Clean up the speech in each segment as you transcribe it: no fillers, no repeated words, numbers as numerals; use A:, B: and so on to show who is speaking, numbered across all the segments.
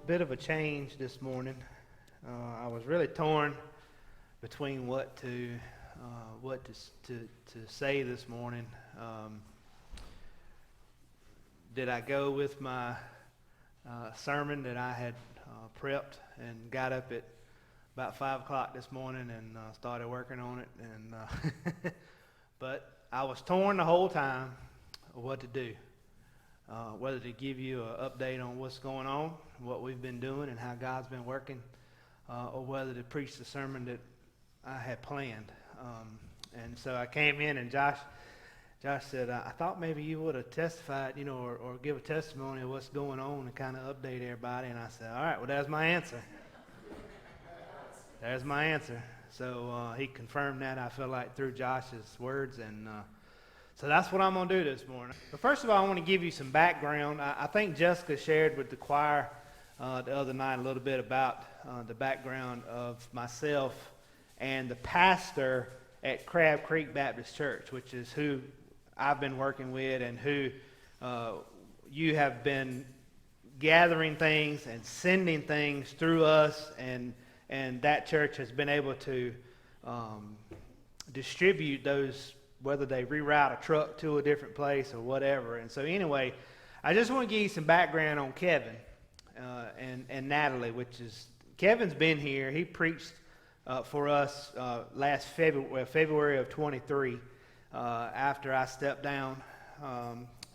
A: bit of a change this morning. I was really torn between what to say this morning. Did I go with my sermon that I had prepped and got up at about 5 o'clock this morning and started working on it? And but I was torn the whole time of what to do. Whether to give you an update on what's going on, what we've been doing, and how God's been working, or whether to preach the sermon that I had planned. And so I came in, and Josh said, I thought maybe you would have testified, or give a testimony of what's going on and kind of update everybody. And I said, all right, well, there's my answer. There's my answer. So he confirmed that, I feel like, through Josh's words, and so that's what I'm going to do this morning. But first of all, I want to give you some background. I think Jessica shared with the choir the other night a little bit about the background of myself and the pastor at Crab Creek Baptist Church, which is who I've been working with and who you have been gathering things and sending things through us, and that church has been able to distribute those, whether they reroute a truck to a different place or whatever. And so anyway, I just want to give you some background on Kevin and Natalie, which is, Kevin's been here. He preached for us last February of 23. After I stepped down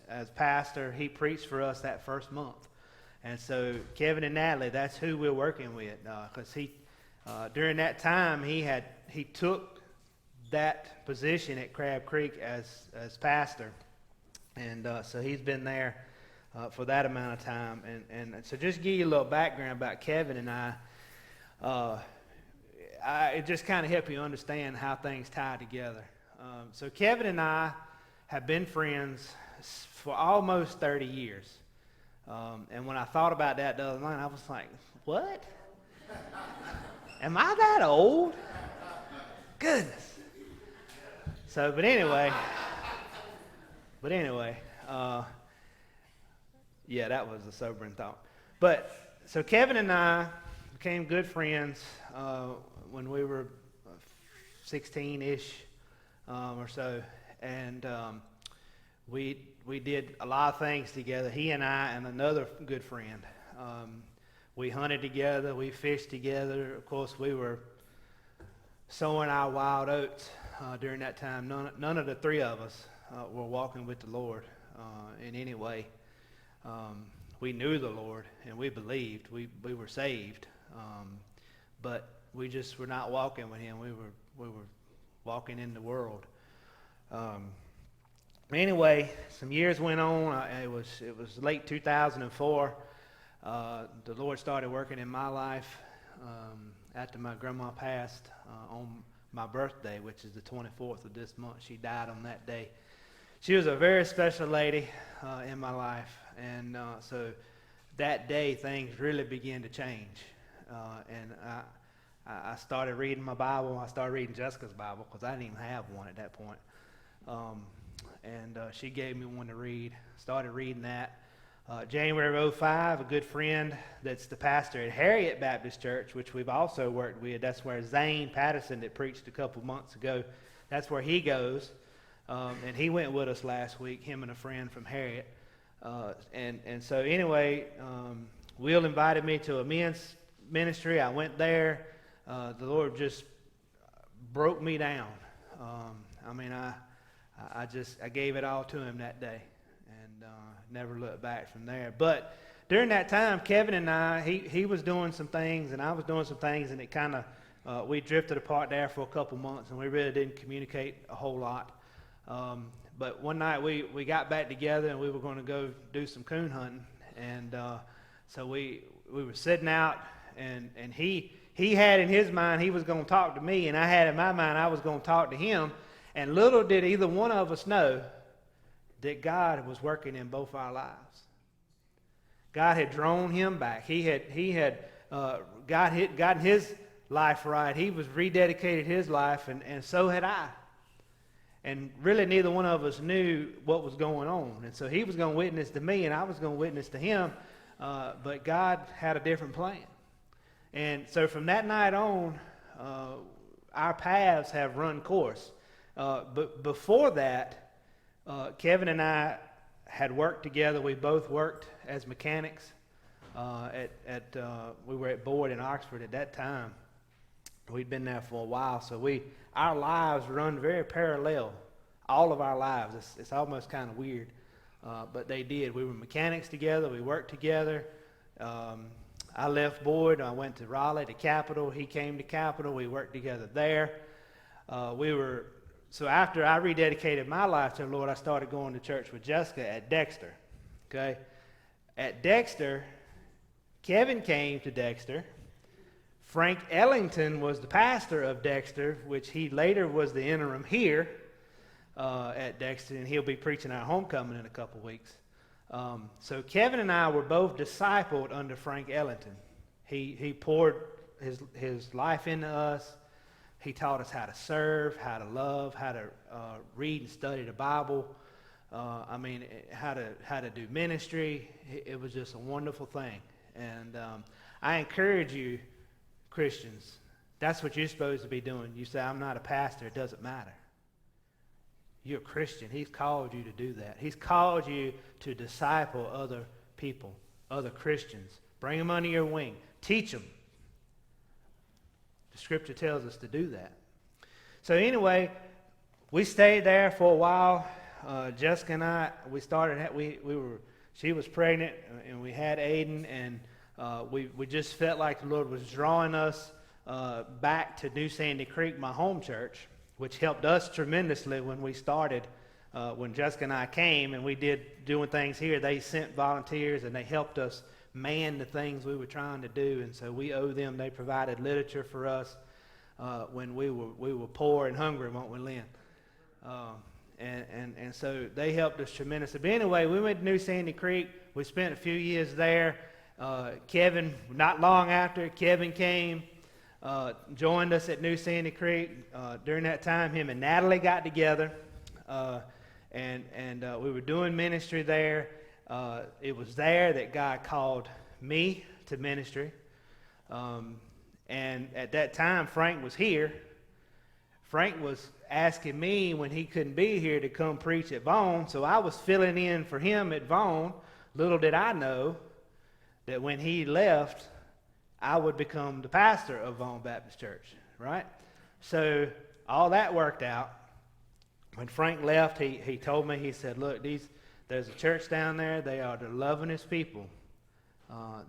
A: as pastor, he preached for us that first month. And so Kevin and Natalie, that's who we're working with, because he during that time he took that position at Crab Creek as pastor, and so he's been there for that amount of time. And so just give you a little background about Kevin and I. It just kind of help you understand how things tie together. So Kevin and I have been friends for almost 30 years. And when I thought about that the other night, I was like, what? Am I that old? Goodness. So, but anyway, yeah, that was a sobering thought. But, so Kevin and I became good friends when we were 16-ish or so, and we did a lot of things together, he and I and another good friend. We hunted together, we fished together. Of course, we were sowing our wild oats during that time. None of the three of us were walking with the Lord in any way. We knew the Lord and we believed. We were saved, but we just were not walking with Him. We were walking in the world. Anyway, some years went on. It was late 2004. The Lord started working in my life after my grandma passed on my birthday, which is the 24th of this month. She died on that day. She was a very special lady in my life, and so that day things really began to change. And I started reading my Bible. I started reading Jessica's Bible because I didn't even have one at that point. And she gave me one to read. Started reading that. January of 2005, a good friend that's the pastor at Harriet Baptist Church, which we've also worked with. That's where Zane Patterson that preached a couple months ago, that's where he goes. And he went with us last week, him and a friend from Harriet. And so anyway, Will invited me to a men's ministry. I went there. The Lord just broke me down. I gave it all to Him that day. Never looked back from there. But during that time, Kevin and I, he was doing some things and I was doing some things, and it kind of, we drifted apart there for a couple months, and we really didn't communicate a whole lot. But one night we got back together and we were going to go do some coon hunting. And so we were sitting out, and he had in his mind he was going to talk to me, and I had in my mind I was going to talk to him. And little did either one of us know that God was working in both our lives. God had drawn him back. God had gotten his life right. He was rededicated his life, and so had I. And really neither one of us knew what was going on. And so he was going to witness to me, and I was going to witness to him. but God had a different plan. And so from that night on, our paths have run course. But before that, Kevin and I had worked together. We both worked as mechanics. We were at Boyd in Oxford at that time. We'd been there for a while, so our lives run very parallel. All of our lives. It's almost kind of weird, but they did. We were mechanics together. We worked together. I left Boyd. I went to Raleigh, to Capital. He came to Capital. We worked together there. So after I rededicated my life to the Lord, I started going to church with Jessica at Dexter. Okay, at Dexter, Kevin came to Dexter. Frank Ellington was the pastor of Dexter, which he later was the interim here at Dexter, and he'll be preaching our homecoming in a couple weeks. So Kevin and I were both discipled under Frank Ellington. He poured his life into us. He taught us how to serve, how to love, how to read and study the Bible. How to do ministry. It was just a wonderful thing. And I encourage you, Christians, that's what you're supposed to be doing. You say, I'm not a pastor. It doesn't matter. You're a Christian. He's called you to do that. He's called you to disciple other people, other Christians. Bring them under your wing. Teach them. The Scripture tells us to do that. So anyway, we stayed there for a while. Jessica and I, she was pregnant, and we had Aiden, and we just felt like the Lord was drawing us back to New Sandy Creek, my home church, which helped us tremendously when we started. When Jessica and I came and we doing things here, they sent volunteers and they helped us man the things we were trying to do, and so we owe them. They provided literature for us when we were poor and hungry, weren't we, Lynn? And so they helped us tremendously. But anyway, we went to New Sandy Creek. We spent a few years there. Kevin, not long after, Kevin came, joined us at New Sandy Creek. During that time, him and Natalie got together, and we were doing ministry there. It was there that God called me to ministry. And at that time, Frank was here. Frank was asking me when he couldn't be here to come preach at Vaughan, so I was filling in for him at Vaughan. Little did I know that when he left, I would become the pastor of Vaughan Baptist Church, right? So all that worked out. When Frank left, he told me, he said, look, there's a church down there. They are the lovingest people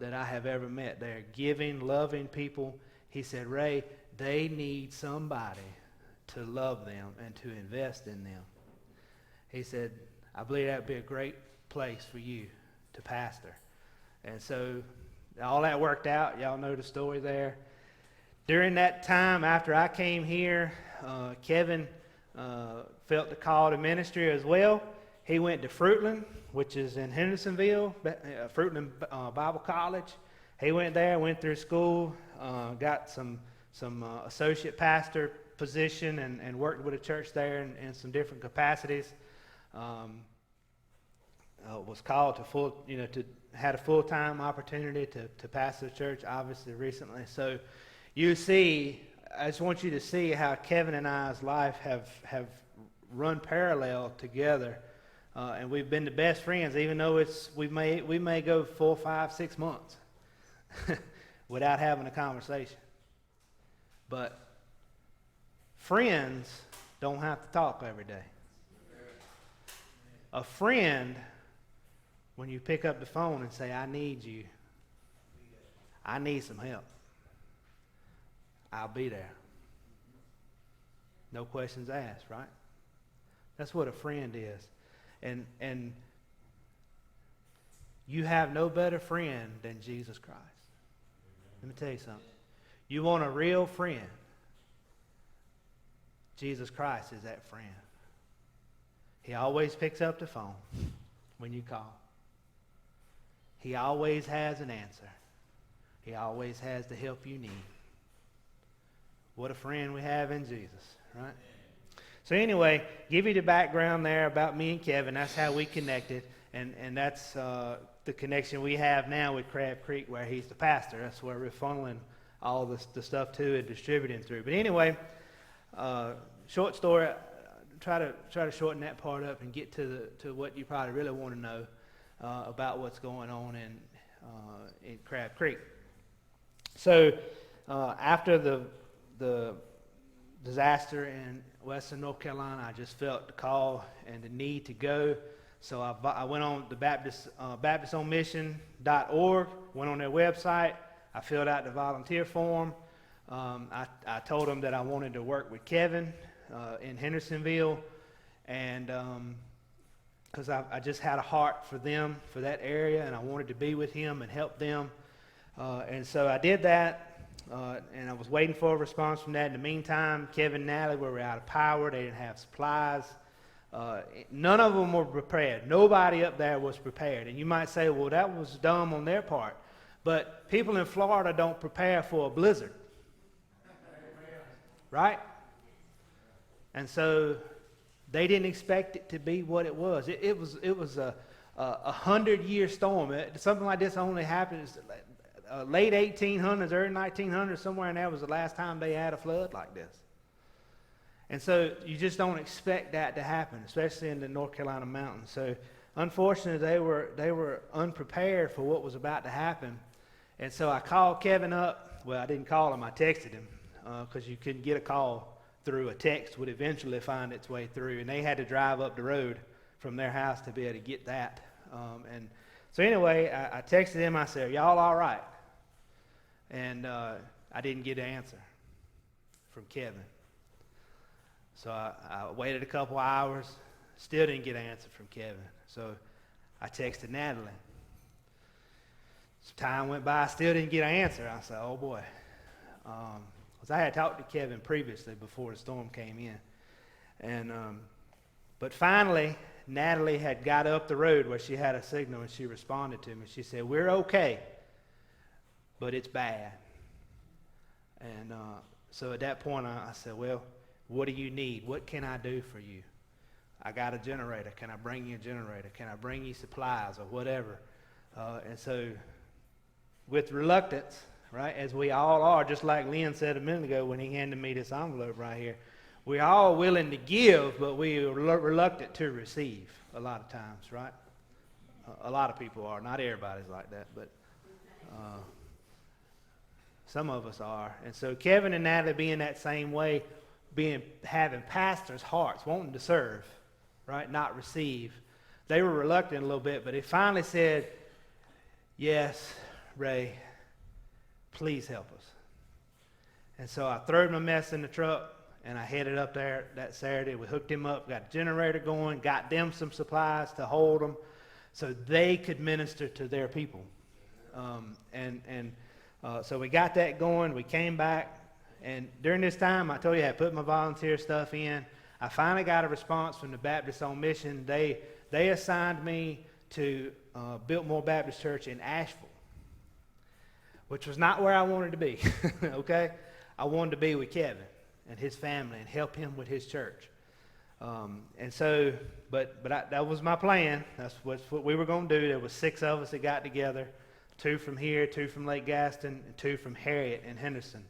A: that I have ever met. They are giving, loving people. He said, Ray, they need somebody to love them and to invest in them. He said, I believe that would be a great place for you to pastor. And so all that worked out. Y'all know the story there. During that time, after I came here, Kevin felt the call to ministry as well. He went to Fruitland, which is in Hendersonville, Fruitland Bible College. He went there, went through school, got some associate pastor position, and worked with a church there in some different capacities. Was called had a full-time opportunity to pastor the church, obviously, recently. So you see, I just want you to see how Kevin and I's life have run parallel together. And we've been the best friends, even though we may go 4, 5, 6 months without having a conversation. But friends don't have to talk every day. A friend, when you pick up the phone and say, I need you, I need some help, I'll be there. No questions asked, right? That's what a friend is. And you have no better friend than Jesus Christ. Let me tell you something. You want a real friend, Jesus Christ is that friend. He always picks up the phone when you call. He always has an answer. He always has the help you need. What a friend we have in Jesus, right? So anyway, give you the background there about me and Kevin. That's how we connected. and that's the connection we have now with Crab Creek, where he's the pastor. That's where we're funneling all the stuff to and distributing through. But anyway, short story. Try to shorten that part up and get to what you probably really want to know about what's going on in Crab Creek. So after the disaster in western North Carolina, I just felt the call and the need to go. So I went on the BaptistOnMission.org, went on their website. I filled out the volunteer form. I told them that I wanted to work with Kevin in Hendersonville, and because I just had a heart for them, for that area, and I wanted to be with him and help them. And so I did that, and I was waiting for a response from that. In the meantime, Kevin and Natalie were out of power. They didn't have supplies. None of them were prepared. Nobody up there was prepared. And you might say, well, that was dumb on their part. But people in Florida don't prepare for a blizzard. Right? And so they didn't expect it to be what it was. It was a 100-year storm. Something like this only happens late 1800s, early 1900s, somewhere in there was the last time they had a flood like this. And so you just don't expect that to happen, especially in the North Carolina mountains. So unfortunately, they were unprepared for what was about to happen. And so I called Kevin up. Well, I didn't call him. I texted him because you couldn't get a call through. A text would eventually find its way through. And they had to drive up the road from their house to be able to get that. And so anyway, I texted him. I said, y'all all right? And I didn't get an answer from Kevin. So I waited a couple hours, still didn't get an answer from Kevin. So I texted Natalie. Some time went by, still didn't get an answer. I said, oh boy. Because I had talked to Kevin previously before the storm came in. And but finally, Natalie had got up the road where she had a signal, and she responded to me. She said, we're okay, but it's bad. And so at that point, I said, well, what do you need? What can I do for you? I got a generator. Can I bring you a generator? Can I bring you supplies or whatever? And so with reluctance, right, as we all are, just like Lynn said a minute ago when he handed me this envelope right here, we're all willing to give, but we are reluctant to receive a lot of times, right? A lot of people are. Not everybody's like that, but some of us are. And so Kevin and Natalie being that same way, having pastors' hearts, wanting to serve, right, not receive. They were reluctant a little bit, but they finally said, yes, Ray, please help us. And so I threw my mess in the truck, and I headed up there that Saturday. We hooked him up, got a generator going, got them some supplies to hold them so they could minister to their people. So we got that going. We came back. And during this time, I told you I had put my volunteer stuff in. I finally got a response from the Baptist on Mission. They assigned me to Biltmore Baptist Church in Asheville, which was not where I wanted to be, okay? I wanted to be with Kevin and his family and help him with his church. That was my plan. That's what we were going to do. There was 6 of us that got together, 2 from here, 2 from Lake Gaston, and 2 from Harriet and Henderson.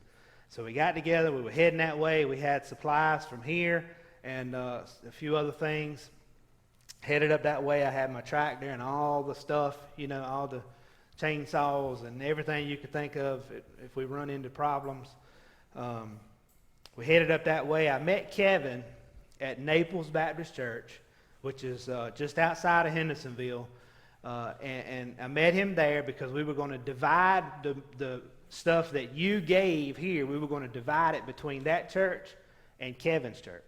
A: So we got together, we were heading that way, we had supplies from here and a few other things. Headed up that way, I had my tractor and all the stuff, all the chainsaws and everything you could think of if we run into problems. We headed up that way. I met Kevin at Naples Baptist Church, which is just outside of Hendersonville, and I met him there because we were going to divide the stuff that you gave here. We were going to divide it between that church and Kevin's church.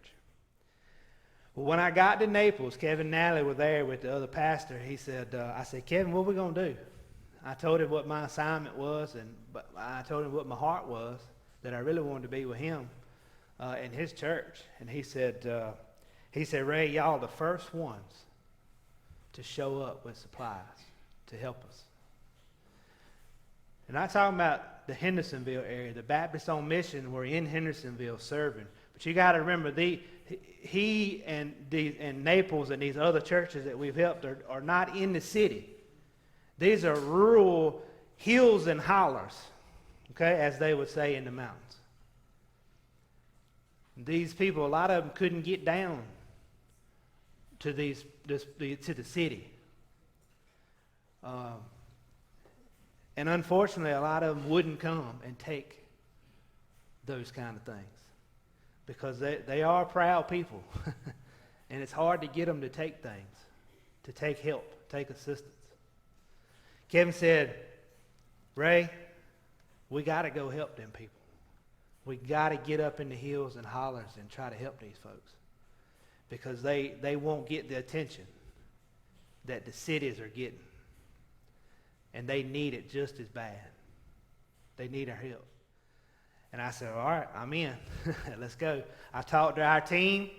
A: Well, when I got to Naples, Kevin and Natalie were there with the other pastor. He said, I said, Kevin, what are we going to do? I told him what my assignment was, but I told him what my heart was, that I really wanted to be with him in his church. And he said, Ray, y'all are the first ones to show up with supplies to help us. And I'm talking about the Hendersonville area. The Baptists on Mission were in Hendersonville serving. But you got to remember, he and Naples and these other churches that we've helped are not in the city. These are rural hills and hollers, okay, as they would say in the mountains. These people, a lot of them couldn't get down to the city. And unfortunately, a lot of them wouldn't come and take those kind of things because they are proud people. And it's hard to get them to take things, to take help, take assistance. Kevin said, Ray, we got to go help them people. We got to get up in the hills and hollers and try to help these folks because they won't get the attention that the cities are getting. And they need it just as bad. They need our help. And I said, all right, I'm in. Let's go. I talked to our team.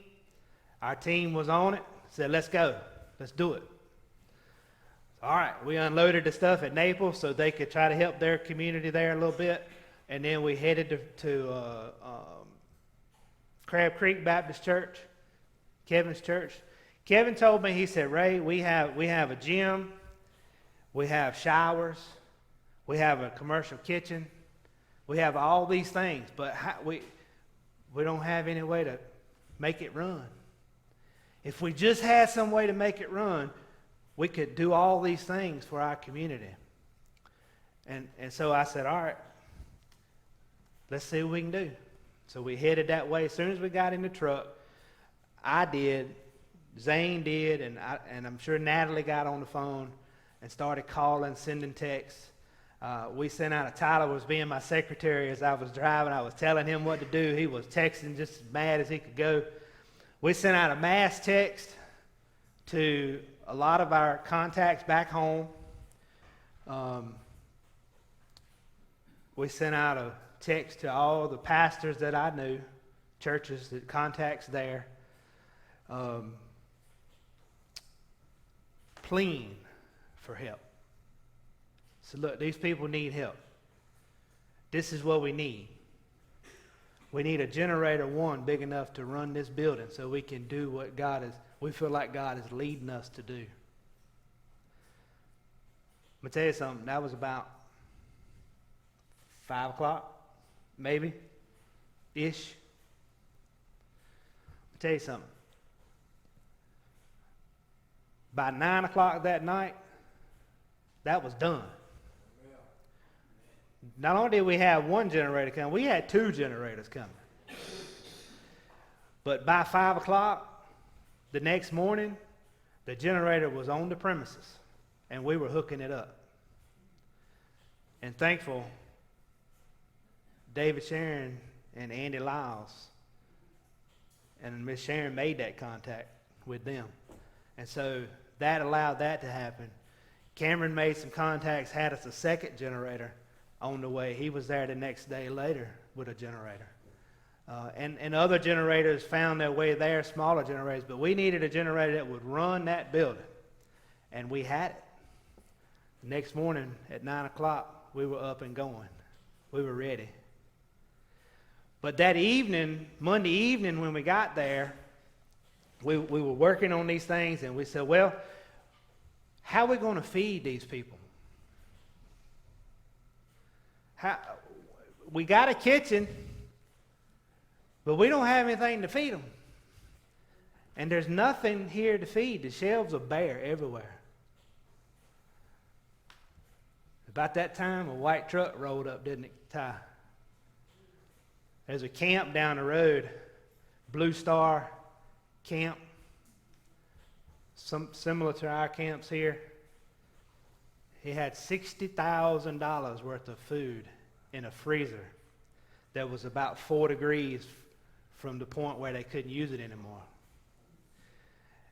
A: Our team was on it. Said, let's go. Let's do it. All right, we unloaded the stuff at Naples so they could try to help their community there a little bit. And then we headed to Crab Creek Baptist Church, Kevin's church. Kevin told me, he said, Ray, we have a gym. We have showers. We have a commercial kitchen. We have all these things, but we don't have any way to make it run. If we just had some way to make it run, we could do all these things for our community. And so I said, all right, let's see what we can do. So we headed that way. As soon as we got in the truck, I did, Zane did, and I'm sure Natalie got on the phone and started calling, sending texts. We sent out Tyler was being my secretary as I was driving. I was telling him what to do. He was texting just as mad as he could go. We sent out a mass text to a lot of our contacts back home. We sent out a text to all the pastors that I knew, churches, that contacts there, pleading for help. So look, these people need help. This is what we need. We need a generator, one, big enough to run this building so we can do what we feel like God is leading us to do. I'm going to tell you something. That was about 5 o'clock, maybe, ish. I'll tell you something. By 9 o'clock that night, that was done. Not only did we have one generator come, we had 2 generators coming. But by 5 o'clock the next morning, the generator was on the premises, and we were hooking it up. And thankful, David Sharon and Andy Lyles and Miss Sharon made that contact with them. And so that allowed that to happen. Cameron made some contacts, had us a second generator on the way. He was there the next day later with a generator. And other generators found their way there, smaller generators, but we needed a generator that would run that building. And we had it. The next morning at 9 o'clock, we were up and going. We were ready. But that evening, Monday evening when we got there, we were working on these things, and we said, well, how are we going to feed these people? We got a kitchen, but we don't have anything to feed them. And there's nothing here to feed. The shelves are bare everywhere. About that time, a white truck rolled up, didn't it, Ty? There's a camp down the road, Blue Star Camp, similar to our camps here. He had $60,000 worth of food in a freezer that was about 4 degrees from the point where they couldn't use it anymore.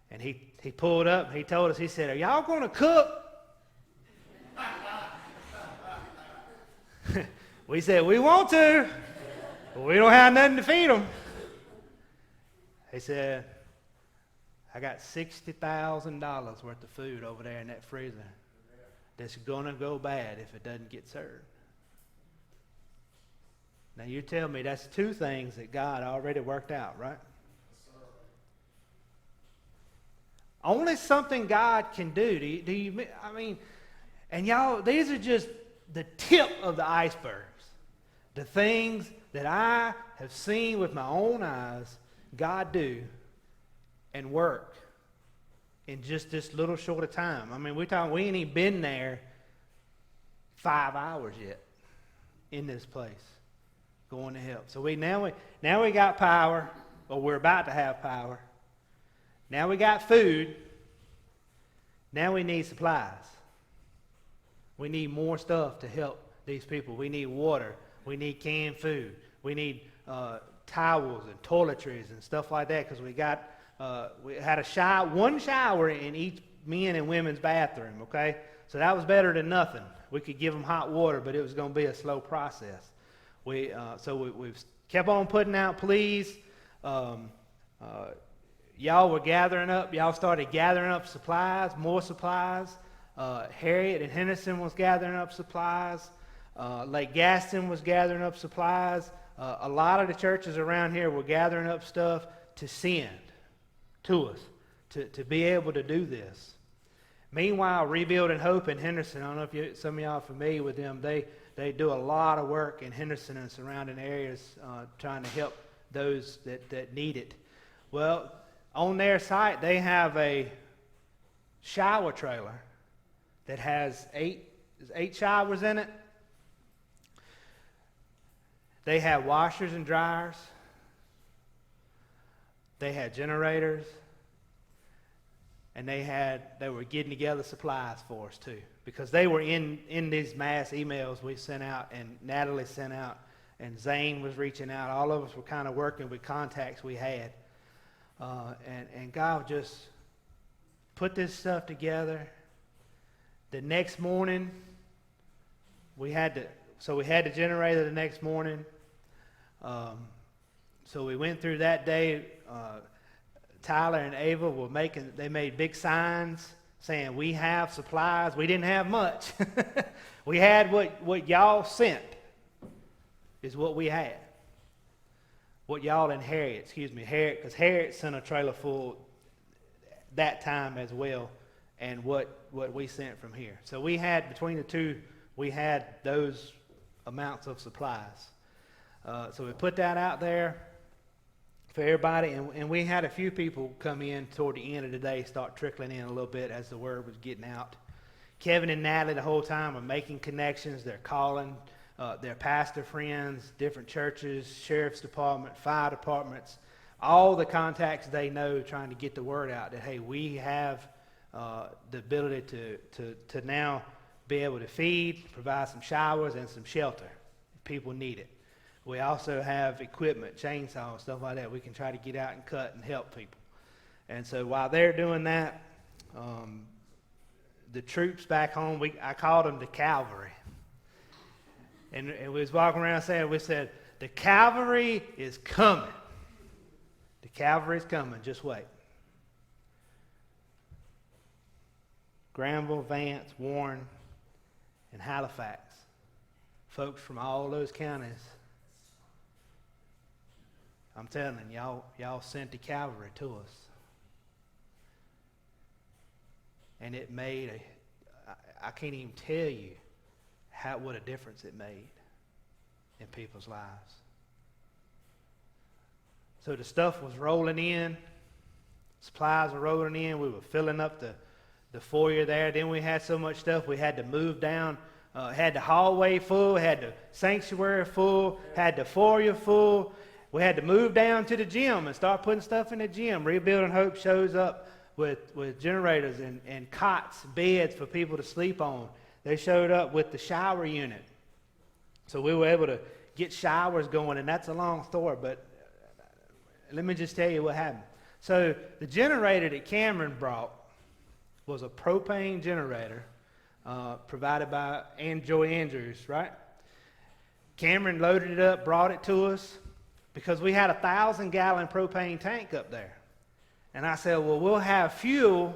A: And he pulled up, he told us, he said, are y'all going to cook? We said, we want to, but we don't have nothing to feed them. He said, I got $60,000 worth of food over there in that freezer that's going to go bad if it doesn't get served. Now you tell me that's 2 things that God already worked out, right? Yes, sir. Only something God can do. I mean, and y'all, these are just the tip of the icebergs. The things that I have seen with my own eyes God do and work in just this little short of time. I mean, we ain't even been there 5 hours yet in this place going to help. So now we got power, or we're about to have power. Now we got food. Now we need supplies. We need more stuff to help these people. We need water. We need canned food. We need towels and toiletries and stuff like that, because we had one shower in each men and women's bathroom, okay? So that was better than nothing. We could give them hot water, but it was going to be a slow process. We've kept on putting out pleas. Y'all were gathering up. Y'all started gathering up supplies, more supplies. Harriet and Henderson was gathering up supplies. Lake Gaston was gathering up supplies. A lot of the churches around here were gathering up stuff to send to us, to be able to do this. Meanwhile, Rebuilding Hope in Henderson, I don't know if some of y'all are familiar with them, they do a lot of work in Henderson and surrounding areas trying to help those that need it. Well, on their site, they have a shower trailer that has eight showers in it. They had washers and dryers. They had generators. And they were getting together supplies for us too. Because they were in these mass emails we sent out, and Natalie sent out, and Zane was reaching out. All of us were kind of working with contacts we had. And God just put this stuff together. The next morning, we had the generator the next morning. So we went through that day. Tyler and Ava they made big signs saying, we have supplies. We didn't have much. We had what y'all sent is what we had. What y'all and Harriet, because Harriet sent a trailer full that time as well, and what we sent from here. So we had, between the two, we had those amounts of supplies. So we put that out there for everybody, and we had a few people come in toward the end of the day, start trickling in a little bit as the word was getting out. Kevin and Natalie the whole time are making connections. They're calling their pastor friends, different churches, sheriff's department, fire departments, all the contacts they know, trying to get the word out that, hey, we have the ability to now be able to feed, provide some showers and some shelter if people need it. We also have equipment, chainsaws, stuff like that. We can try to get out and cut and help people. And so while they're doing that, the troops back home, I called them the cavalry. And we was walking around saying, we said, the cavalry is coming. The cavalry is coming, just wait. Granville, Vance, Warren, and Halifax. Folks from all those counties. I'm telling you, y'all sent the cavalry to us. And it made I can't even tell you what a difference it made in people's lives. So the stuff was rolling in, supplies were rolling in, we were filling up the foyer there. Then we had so much stuff we had to move down, had the hallway full, had the sanctuary full, had the foyer full. We had to move down to the gym and start putting stuff in the gym. Rebuilding Hope shows up with generators and cots, beds for people to sleep on. They showed up with the shower unit. So we were able to get showers going, and that's a long story, but let me just tell you what happened. So the generator that Cameron brought was a propane generator provided by Joy Andrews, right? Cameron loaded it up, brought it to us, because we had a 1,000-gallon propane tank up there. And I said, well, we'll have fuel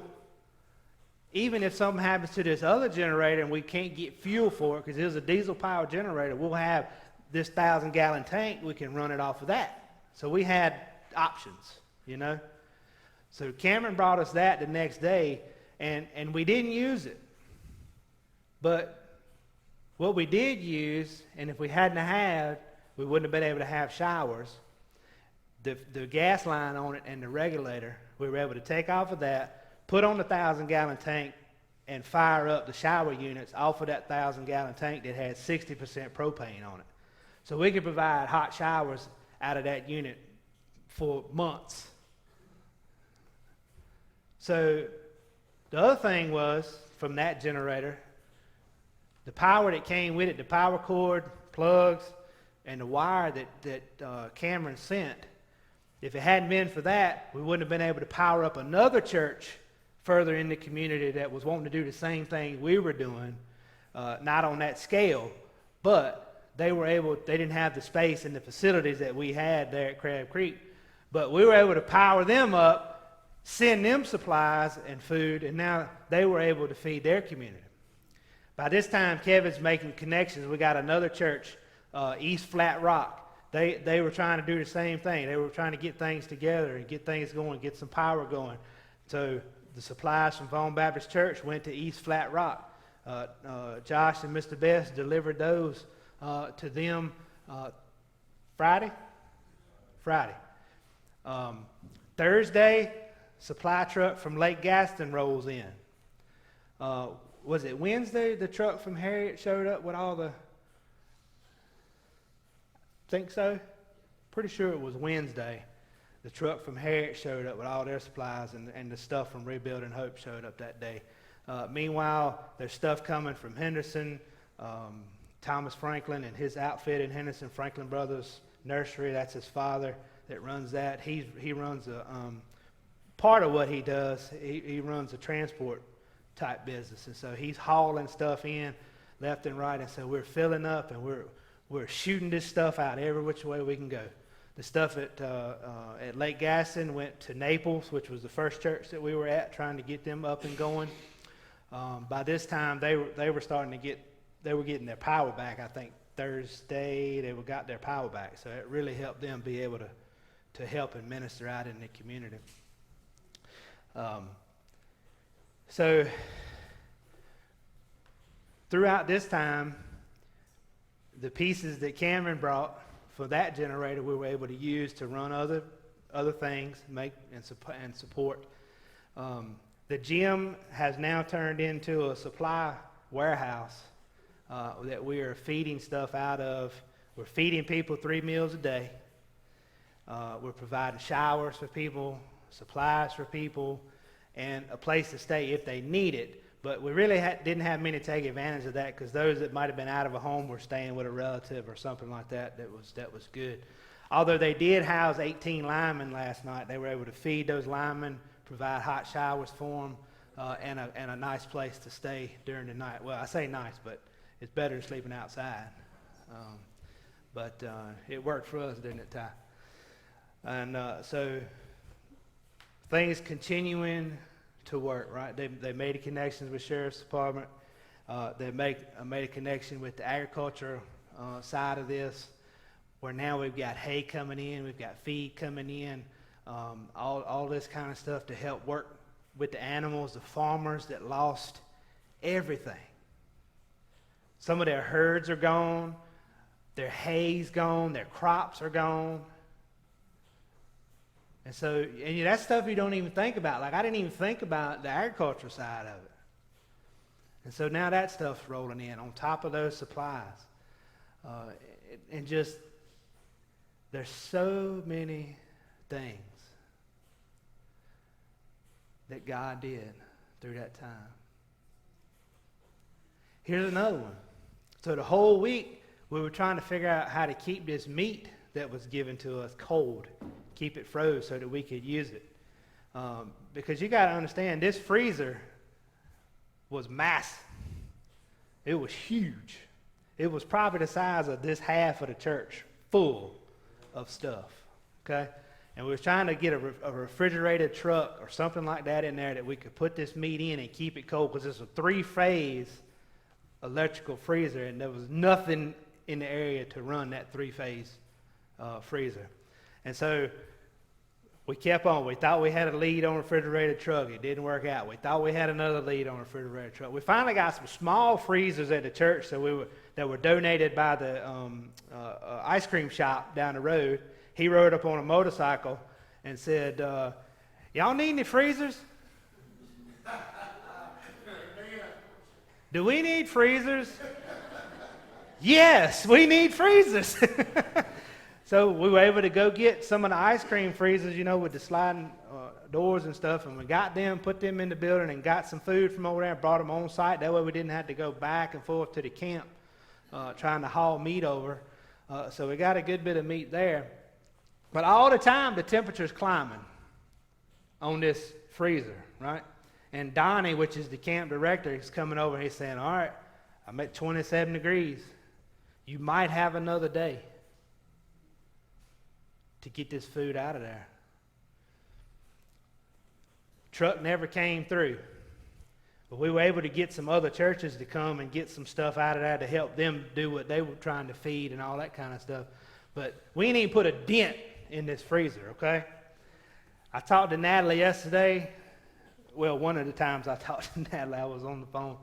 A: even if something happens to this other generator and we can't get fuel for it, because it was a diesel-powered generator. We'll have this 1,000-gallon tank. We can run it off of that. So we had options, you know. So Cameron brought us that the next day, and we didn't use it. But what we did use, and if we hadn't had, we wouldn't have been able to have showers. The gas line on it and the regulator, we were able to take off of that, put on the 1,000-gallon tank, and fire up the shower units off of that 1,000-gallon tank that had 60% propane on it. So we could provide hot showers out of that unit for months. So the other thing was, from that generator, the power that came with it, the power cord, plugs, and the wire that Cameron sent, if it hadn't been for that, we wouldn't have been able to power up another church further in the community that was wanting to do the same thing we were doing, not on that scale, but they didn't have the space and the facilities that we had there at Crab Creek. But we were able to power them up, send them supplies and food, and now they were able to feed their community. By this time, Kevin's making connections. We got another church, East Flat Rock. They were trying to do the same thing. They were trying to get things together and get things going, get some power going. So the supplies from Vaughan Baptist Church went to East Flat Rock. Josh and Mr. Best delivered those to them Friday. Thursday, supply truck from Lake Gaston rolls in. Was it Wednesday the truck from Harriet showed up with all the... Think so? Pretty sure it was Wednesday. The truck from Harriet showed up with all their supplies, and the stuff from Rebuilding Hope showed up that day. Meanwhile, there's stuff coming from Henderson, Thomas Franklin and his outfit in Henderson, Franklin Brothers Nursery. That's his father that runs that. He runs a part of what he does. He runs a transport type business, and so he's hauling stuff in left and right, and so we're filling up and we're shooting this stuff out every which way we can go. The stuff at Lake Gaston went to Naples, which was the first church that we were at, trying to get them up and going. By this time, they were getting their power back. I think Thursday they got their power back, so it really helped them be able to help and minister out in the community. So throughout this time, the pieces that Cameron brought for that generator we were able to use to run other things, make and support. The gym has now turned into a supply warehouse that we are feeding stuff out of. We're feeding people 3 meals a day. We're providing showers for people, supplies for people, and a place to stay if they need it. But we really didn't have many take advantage of that, because those that might have been out of a home were staying with a relative or something like that. That was good. Although they did house 18 linemen last night, they were able to feed those linemen, provide hot showers for them, and a nice place to stay during the night. Well, I say nice, but it's better than sleeping outside. But it worked for us, didn't it, Ty? And so things continuing to work, right? They made connections with Sheriff's Department. They made a connection with the agriculture side of this, where now we've got hay coming in, we've got feed coming in, all this kind of stuff to help work with the animals, the farmers that lost everything. Some of their herds are gone, their hay's gone, their crops are gone. And so, and that stuff you don't even think about. Like, I didn't even think about the agriculture side of it. And so now that stuff's rolling in on top of those supplies. And just, there's so many things that God did through that time. Here's another one. So the whole week, we were trying to figure out how to keep this meat that was given to us cold, keep it froze so that we could use it. Because you got to understand, this freezer was massive. It was huge. It was probably the size of this half of the church, full of stuff, okay? And we were trying to get a refrigerated truck or something like that in there that we could put this meat in and keep it cold, because it's a 3-phase electrical freezer, and there was nothing in the area to run that 3-phase freezer. And so We kept on. We thought we had a lead on a refrigerator truck. It didn't work out. We thought we had another lead on a refrigerator truck. We finally got some small freezers at the church that were donated by the ice cream shop down the road. He rode up on a motorcycle and said, y'all need any freezers? Do we need freezers? Yes, we need freezers. So we were able to go get some of the ice cream freezers, with the sliding doors and stuff, and we got them, put them in the building, and got some food from over there and brought them on site. That way we didn't have to go back and forth to the camp trying to haul meat over. So we got a good bit of meat there. But all the time, the temperature's climbing on this freezer, right? And Donnie, which is the camp director, is coming over and he's saying, all right, I'm at 27 degrees. You might have another day to get this food out of there. Truck never came through. But we were able to get some other churches to come and get some stuff out of there to help them do what they were trying to feed and all that kind of stuff. But we didn't even put a dent in this freezer, okay? I talked to Natalie yesterday. Well, one of the times I talked to Natalie, I was on the phone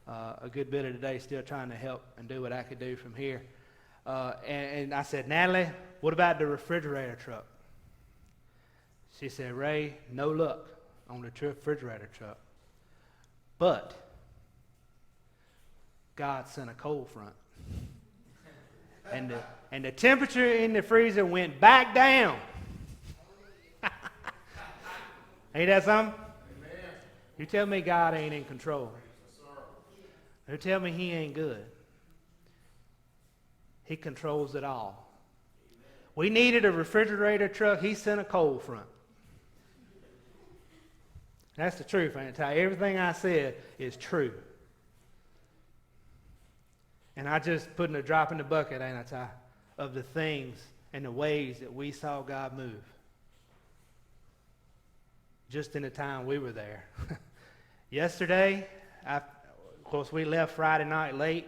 A: a good bit of the day, still trying to help and do what I could do from here. And I said, Natalie, what about the refrigerator truck? She said, Ray, no luck on the refrigerator truck. But God sent a cold front. And the temperature in the freezer went back down. Ain't that something? Amen. You tell me God ain't in control. You tell me he ain't good. He controls it all. We needed a refrigerator truck. He sent a cold front. That's the truth, ain't it, Ty? Everything I said is true. And I just putting a drop in the bucket, ain't I, Ty, of the things and the ways that we saw God move. Just in the time we were there. Yesterday, of course, we left Friday night late,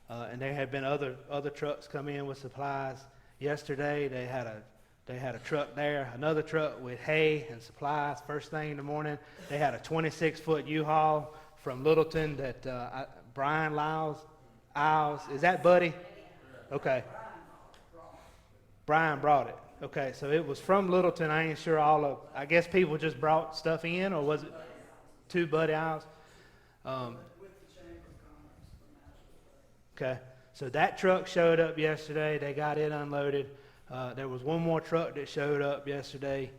A: and there had been other trucks come in with supplies. Yesterday, they had a truck there, another truck with hay and supplies. First thing in the morning, they had a 26-foot U-Haul from Littleton that Brian Isles, is that Buddy? Okay. Brian brought it. Okay, so it was from Littleton. I ain't sure I guess people just brought stuff in, or was it two Buddy Isles? Okay, so that truck showed up yesterday. They got it unloaded. There was one more truck that showed up yesterday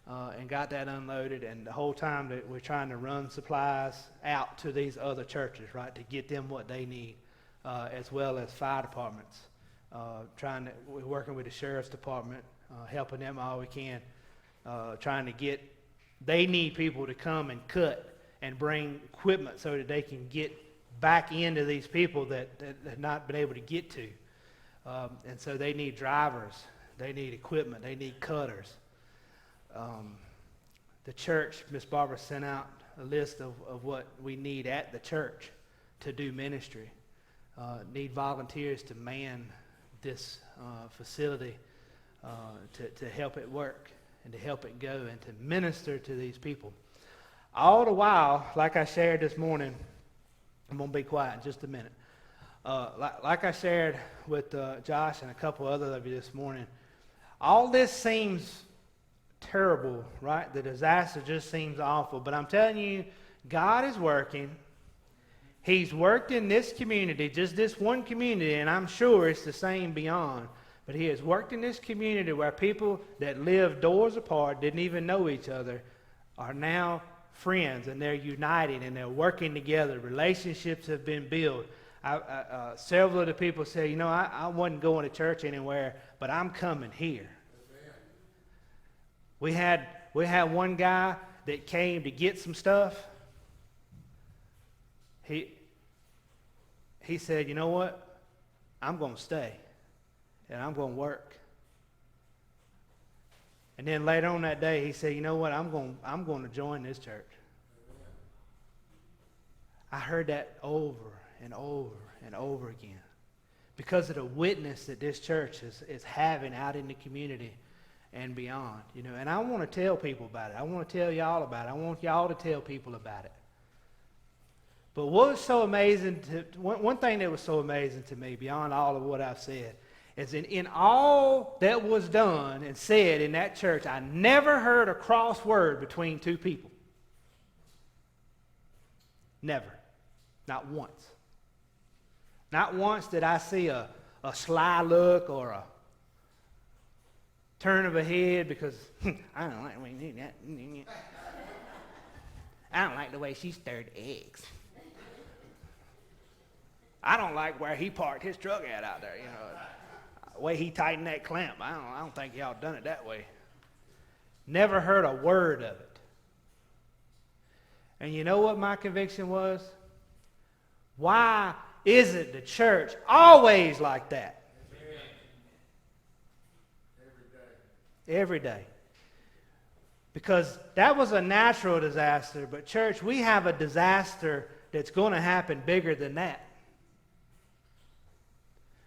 A: and got that unloaded. And the whole time that we're trying to run supplies out to these other churches, right, to get them what they need, as well as fire departments. We're working with the sheriff's department, helping them all we can, they need people to come and cut and bring equipment so that they can get back into these people that have not been able to get to. And so they need drivers, they need equipment, they need cutters. The church, Miss Barbara sent out a list of what we need at the church to do ministry. Need volunteers to man this facility to help it work and to help it go and to minister to these people. All the while, like I shared this morning, I'm going to be quiet in just a minute. Like I shared with Josh and a couple other of you this morning, all this seems terrible, right? The disaster just seems awful. But I'm telling you, God is working. He's worked in this community, just this one community, and I'm sure it's the same beyond. But he has worked in this community where people that lived doors apart, didn't even know each other, are now friends, and they're united, and they're working together. Relationships have been built. Several of the people say, I wasn't going to church anywhere, but I'm coming here. We had one guy that came to get some stuff. He said, you know what? I'm going to stay, and I'm going to work. And then later on that day, he said, you know what? I'm going to join this church. I heard that over and over and over again because of the witness that this church is having out in the community and beyond. And I want to tell people about it. I want to tell y'all about it. I want y'all to tell people about it. But what was so amazing, one thing that was so amazing to me, beyond all of what I've said, is in all that was done and said in that church, I never heard a cross word between two people. Never. Not once. Not once did I see a sly look or a turn of a head because I don't like the way you do that. I don't like the way she stirred eggs. I don't like where he parked his truck at out there, the way he tightened that clamp. I don't think y'all done it that way. Never heard a word of it. And you know what my conviction was? Why isn't the church always like that? Every day. Because that was a natural disaster, but church, we have a disaster that's going to happen bigger than that.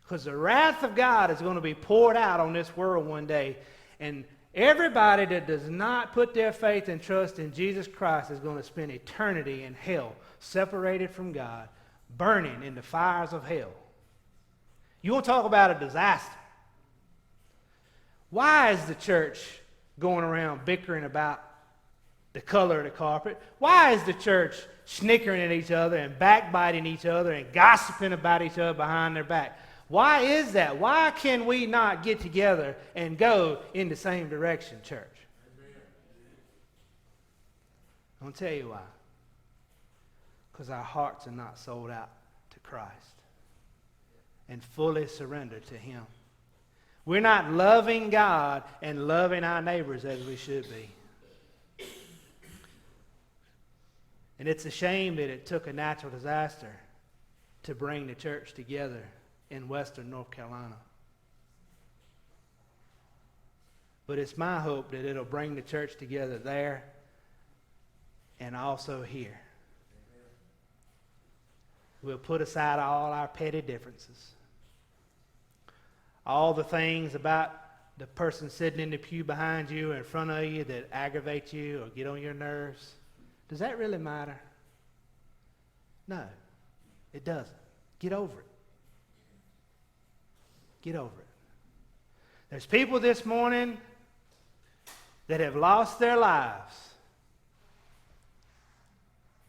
A: Because the wrath of God is going to be poured out on this world one day. And everybody that does not put their faith and trust in Jesus Christ is going to spend eternity in hell, separated from God, burning in the fires of hell. You want to talk about a disaster? Why is the church going around bickering about the color of the carpet? Why is the church snickering at each other and backbiting each other and gossiping about each other behind their back? Why is that? Why can we not get together and go in the same direction, church? I'll tell you why. Because our hearts are not sold out to Christ and fully surrendered to Him. We're not loving God and loving our neighbors as we should be. And it's a shame that it took a natural disaster to bring the church together in western North Carolina. But it's my hope that it'll bring the church together there and also here. We'll put aside all our petty differences. All the things about the person sitting in the pew behind you or in front of you that aggravate you or get on your nerves. Does that really matter? No, it doesn't. Get over it. Get over it. There's people this morning that have lost their lives.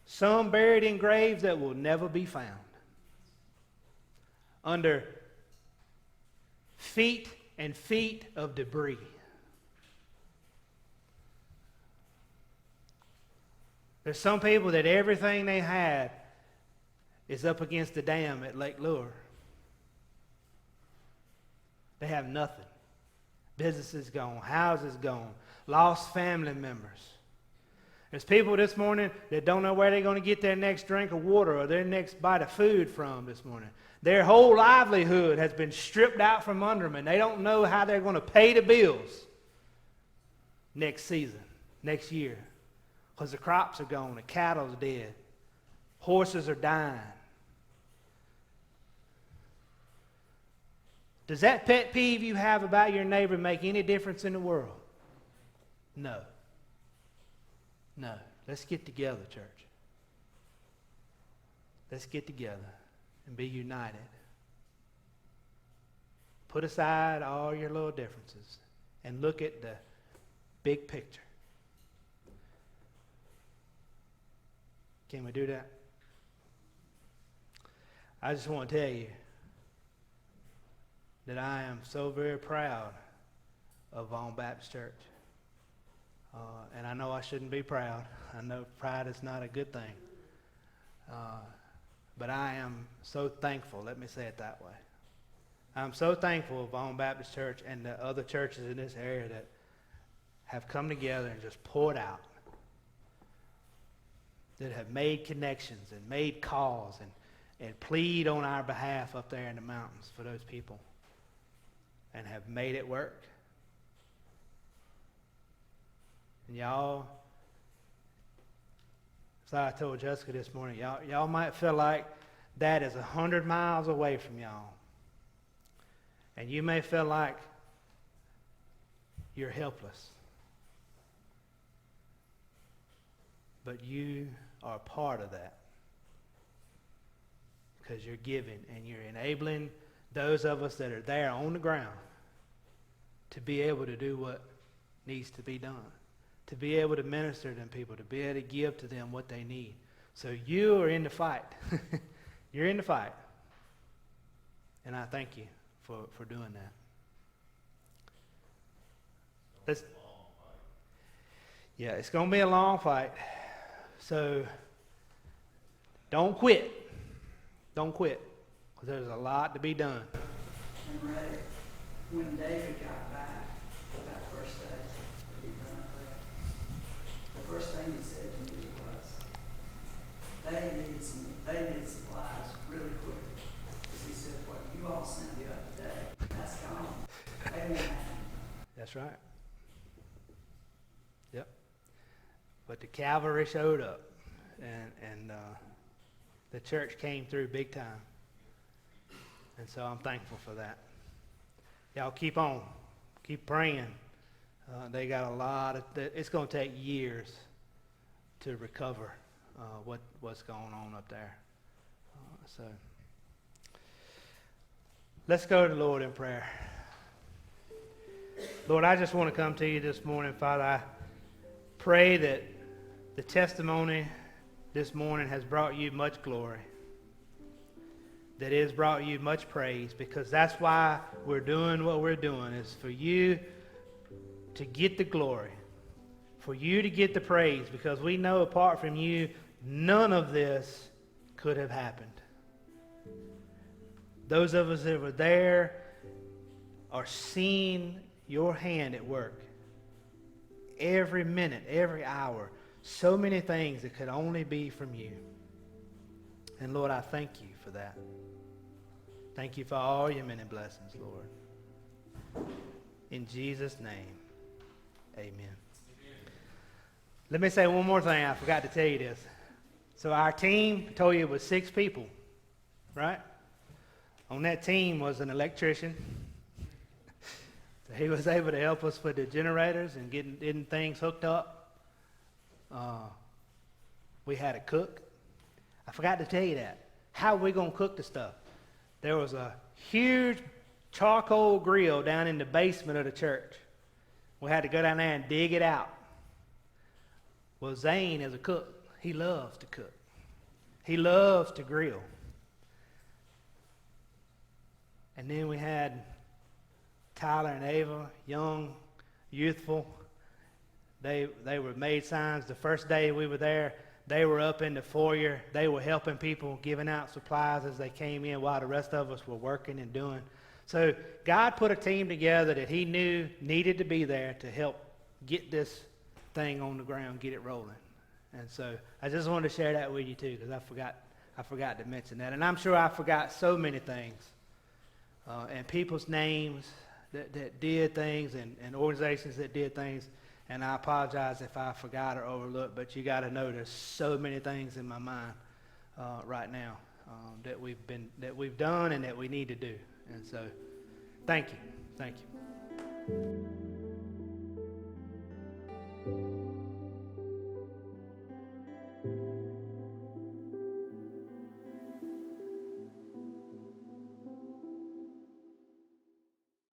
A: Some buried in graves that will never be found. Under feet and feet of debris. There's some people that everything they had is up against the dam at Lake Lure. They have nothing. Businesses gone, houses gone, lost family members. There's people this morning that don't know where they're going to get their next drink of water or their next bite of food from this morning. Their whole livelihood has been stripped out from under them, and they don't know how they're going to pay the bills next season, next year. Because the crops are gone, the cattle's dead, horses are dying. Does that pet peeve you have about your neighbor make any difference in the world? No. No. Let's get together, church. Let's get together and be united. Put aside all your little differences and look at the big picture. Can we do that? I just want to tell you that I am so very proud of Vaughan Baptist Church. And I know I shouldn't be proud. I know pride is not a good thing. But I am so thankful, let me say it that way. I'm so thankful of Vaughan Baptist Church and the other churches in this area that have come together and just poured out, that have made connections and made calls and plead on our behalf up there in the mountains for those people and have made it work. And y'all, as I told Jessica this morning, y'all might feel like that is 100 miles away from y'all. And you may feel like you're helpless. But you are a part of that because you're giving and you're enabling those of us that are there on the ground to be able to do what needs to be done, to be able to minister to them people, to be able to give to them what they need. So you are in the fight. You're in the fight. And I thank you for doing that. Yeah, it's going to be a long fight. So don't quit. Don't quit. Because there's a lot to be done.
B: And Ray, when David got back that first day, that he ran up there, the first thing he said to me was, they need supplies really quick. Because he said, what you all sent the other day, that's gone. They won't have it.
A: That's right. Yep. But the cavalry showed up, and the church came through big time. And so I'm thankful for that. Y'all keep on. Keep praying. They got a lot of, it's going to take years to recover what's going on up there. So let's go to the Lord in prayer. Lord, I just want to come to you this morning, Father. I pray that the testimony this morning has brought you much glory, that it has brought you much praise, because that's why we're doing what we're doing, is for you to get the glory, for you to get the praise, because we know apart from you, none of this could have happened. Those of us that were there are seeing your hand at work every minute, every hour. So many things that could only be from you. And Lord, I thank you for that. Thank you for all your many blessings, Lord. In Jesus' name, amen. Let me say one more thing. I forgot to tell you this. So our team, I told you it was 6 people, right? On that team was an electrician. So he was able to help us with the generators and getting things hooked up. We had a cook. I forgot to tell you that. How are we going to cook the stuff? There was a huge charcoal grill down in the basement of the church. We had to go down there and dig it out. Well, Zane is a cook. He loves to cook. He loves to grill. And then we had Tyler and Ava, young, youthful. They were maid signs. The first day we were there, they were up in the foyer. They were helping people, giving out supplies as they came in while the rest of us were working and doing. So God put a team together that he knew needed to be there to help get this thing on the ground, get it rolling. And so I just wanted to share that with you too, because I forgot to mention that. And I'm sure I forgot so many things. And people's names that did things and organizations that did things. And I apologize if I forgot or overlooked, but you got to know there's so many things in my mind right now that we've done and that we need to do. And so, thank you.